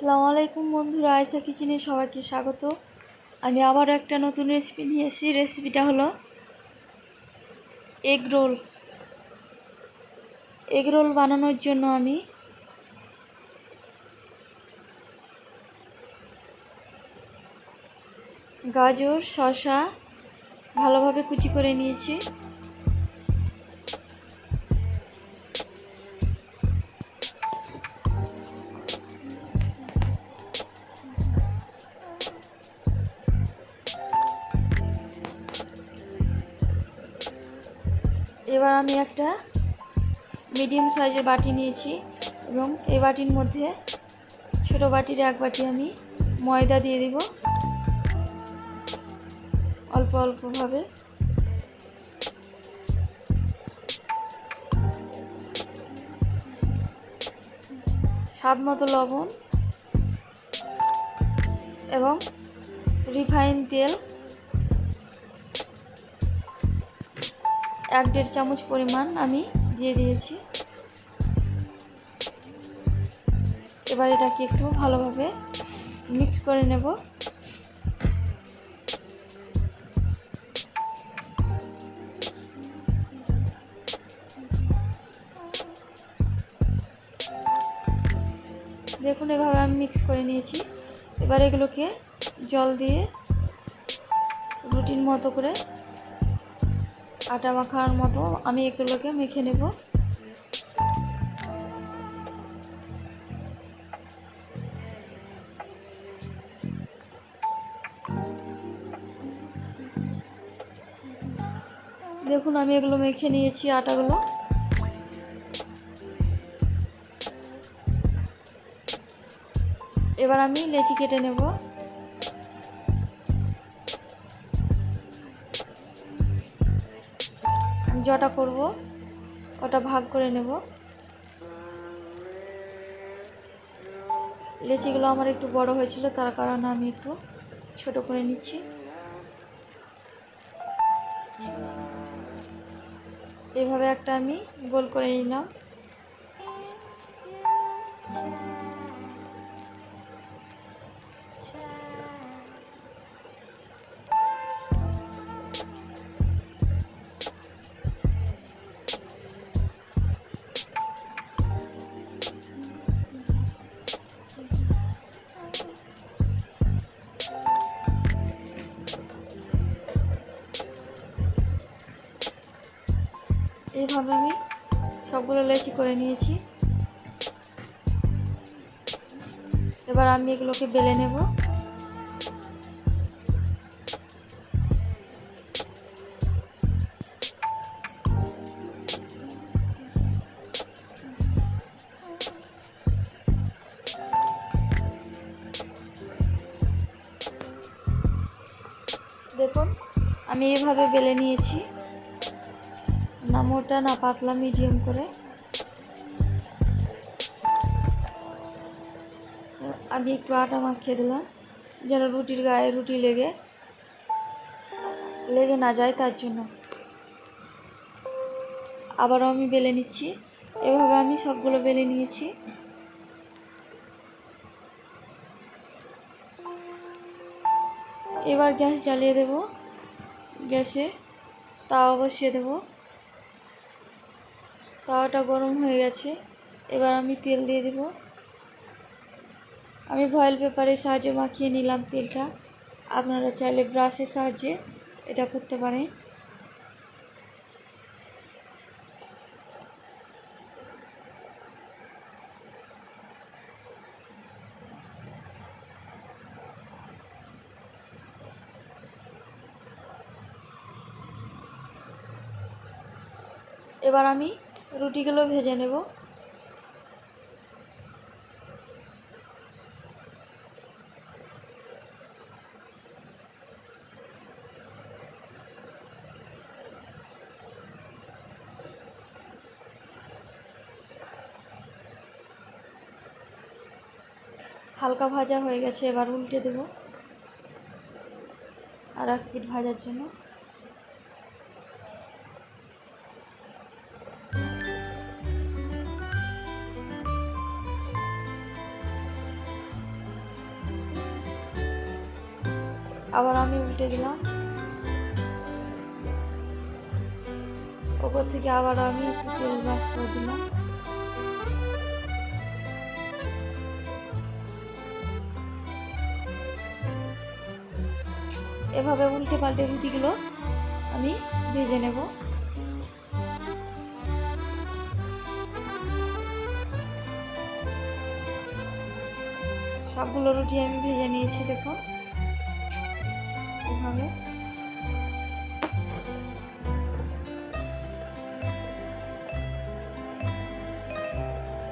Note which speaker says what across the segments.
Speaker 1: আসসালামু আলাইকুম বন্ধুরা, আয়েশা কিচেনে সবাইকে স্বাগত। আমি আবারও একটা নতুন রেসিপি নিয়ে এসেছি। রেসিপিটা হলো এগ রোল। এগ রোল বানানোর জন্য আমি গাজর শসা ভালোভাবে কুচি করে নিয়েছি। এবার আমি একটা মিডিয়াম সাইজের বাটি নিয়েছি এবং এই বাটির মধ্যে ছোট বাটির এক বাটি আমি ময়দা দিয়ে দিব অল্প অল্পভাবে। স্বাদ মতো লবণ এবং রিফাইন তেল 1-1.5 চামচ পরিমাণ আমি দিয়ে দিয়েছি। এবার এটাকে একটু ভালোভাবে মিক্স করে নেব। দেখুন এভাবে আমি মিক্স করে নিয়েছি। এবার এগুলোকে জল দিয়ে রুটির মতো করে আটা মাখার মতো আমি এগুলোকে মেখে নেব। দেখুন আমি এগুলো মেখে নিয়েছি আটাগুলো। এবার আমি লেচি কেটে নেব। যটা করব ওটা ভাগ করে নেব। লেচিগুলো আমার একটু বড় হয়েছিল, তার কারণে আমি একটু ছোট করে নিচ্ছি। এভাবে একটা আমি গোল করে নিলাম। এইভাবে আমি সবগুলো লেচি করে নিয়েছি। এবার আমি এগুলোকে বেলে নেব। দেখুন আমি এইভাবে বেলে নিয়েছি, না মোটা না পাতলা, মিডিয়াম করে। আমি একটু আটা মাখিয়ে দিলাম যেন রুটির গায়ে রুটি লেগে না যায়, তার জন্য। আবারও আমি বেলে নিচ্ছি। এভাবে আমি সবগুলো বেলে নিয়েছি। এবার গ্যাস জ্বালিয়ে দেব। গ্যাসে তাওয়া বসিয়ে দেব। তাওয়াটা গরম হয়ে গেছে। এবার আমি তেল দিয়ে দেব। আমি ফয়েল পেপারের সাহায্যে মাখিয়ে নিলাম তেলটা। আপনারা চাইলে ব্রাশের সাহায্যে এটা করতে পারেন। এবার আমি রুটিগুলো ভেজে নেব। হালকা ভাজা হয়ে গেছে, এবার উল্টে দেব আর এক পিঠ ভাজার জন্য। আবার আমি উল্টে দিলাম। ওপর থেকে আবার আমি একটু তেল ব্রাশ করে দিলাম। এভাবে উল্টে পাল্টে রুটিগুলো আমি ভেজে নেব। সবগুলো রুটি আমি ভেজে নিয়েছি, দেখো এভাবে।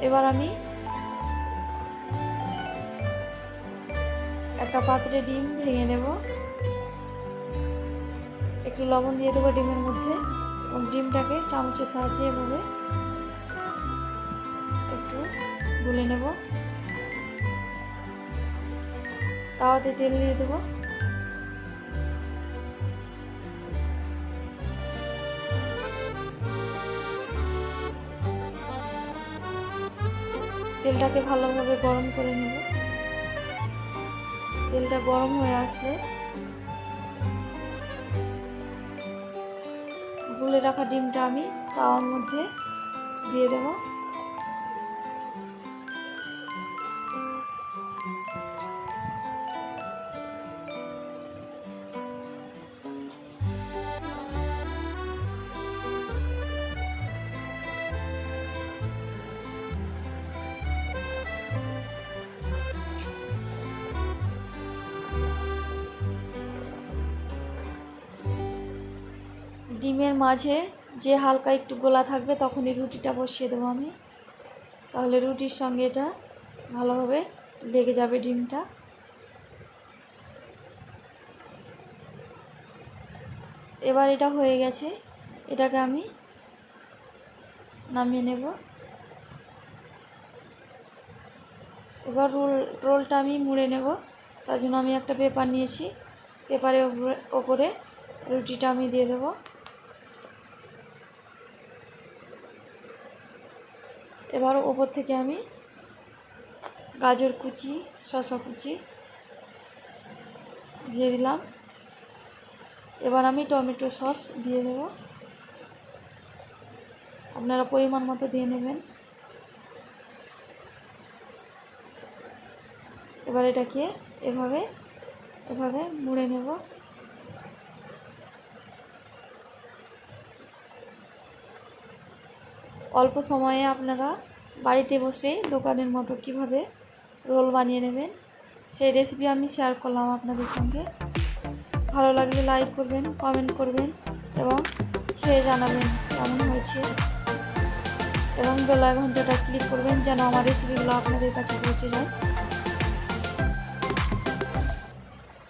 Speaker 1: এবার আমি একটা পাত্রে ডিম ভেঙে নেব। একটু লবণ দিয়ে দেবো ডিমের মধ্যে এবং ডিমটাকে চামচের সাহায্যে এভাবে একটু গুলে নেব। তাওয়াতে তেল দিয়ে দেবো। তেলটাকে ভালোভাবে গরম করে নেব। তেলটা গরম হয়ে আসলে গুলে রাখা ডিমটা আমি তাওয়ার মধ্যে দিয়ে দেব। ডিমের মাঝে যে হালকা একটু গোলা থাকবে তখনই রুটিটা বসিয়ে দেবো আমি, তাহলে রুটির সঙ্গে এটা ভালোভাবে লেগে যাবে ডিমটা। এবার এটা হয়ে গেছে, এটাকে আমি নামিয়ে নেব। এবার রোলটা আমি মুড়ে নেব। তার জন্য আমি একটা পেপার নিয়েছি, পেপারের ওপরে রুটিটা আমি দিয়ে দেব। এবার ওপর থেকে আমি গাজর কুচি, শসা কুচি দিয়ে দিলাম। এবার আমি টমেটো সস দিয়ে দেব, আপনারা পরিমাণ মতো দিয়ে নেবেন। এবার এটাকে এভাবে এভাবে মুড়ে নেব। অল্প সময়ে আপনারা বাড়িতে বসে দোকানের মতো কিভাবে রোল বানিয়ে নেবেন সেই রেসিপি আমি শেয়ার করলাম আপনাদের সঙ্গে। ভালো লাগলে লাইক করবেন, কমেন্ট করবেন এবং খেয়ে জানাবেন কেমন হয়েছে, এবং বেল আইকনটা ক্লিক করবেন যেন আমার রেসিপিগুলো আপনাদের কাছে পৌঁছে যায়।